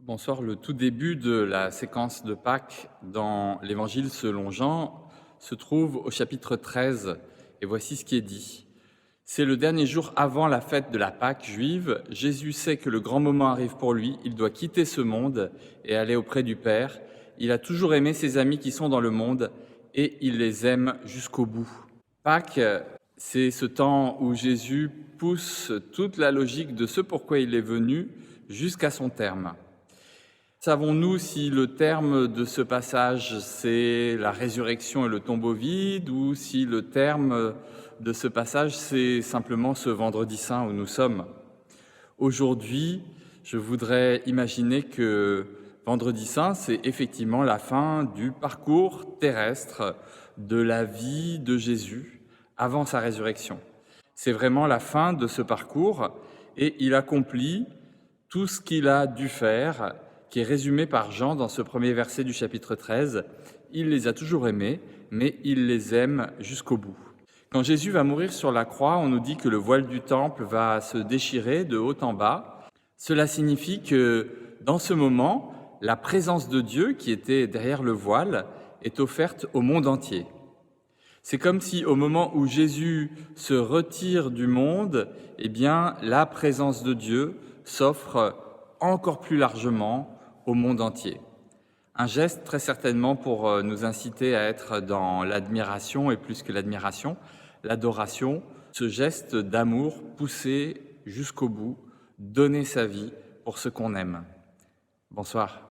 Bonsoir. Le tout début de la séquence de Pâques dans l'Évangile selon Jean se trouve au chapitre 13. Et voici ce qui est dit. C'est le dernier jour avant la fête de la Pâque juive. Jésus sait que le grand moment arrive pour lui. Il doit quitter ce monde et aller auprès du Père. Il a toujours aimé ses amis qui sont dans le monde et il les aime jusqu'au bout. Pâques, c'est ce temps où Jésus pousse toute la logique de ce pourquoi il est venu jusqu'à son terme. Savons-nous si le terme de ce passage, c'est la résurrection et le tombeau vide, ou si le terme de ce passage, c'est simplement ce vendredi saint où nous sommes? Aujourd'hui, je voudrais imaginer que vendredi saint, c'est effectivement la fin du parcours terrestre de la vie de Jésus avant sa résurrection. C'est vraiment la fin de ce parcours et il accomplit tout ce qu'il a dû faire, qui est résumé par Jean dans ce premier verset du chapitre 13. Il les a toujours aimés, mais il les aime jusqu'au bout. Quand Jésus va mourir sur la croix, on nous dit que le voile du temple va se déchirer de haut en bas. Cela signifie que dans ce moment, la présence de Dieu qui était derrière le voile est offerte au monde entier. C'est comme si au moment où Jésus se retire du monde, eh bien, la présence de Dieu s'offre encore plus largement au monde entier. Un geste très certainement pour nous inciter à être dans l'admiration et plus que l'admiration, l'adoration, ce geste d'amour poussé jusqu'au bout, donner sa vie pour ce qu'on aime. Bonsoir.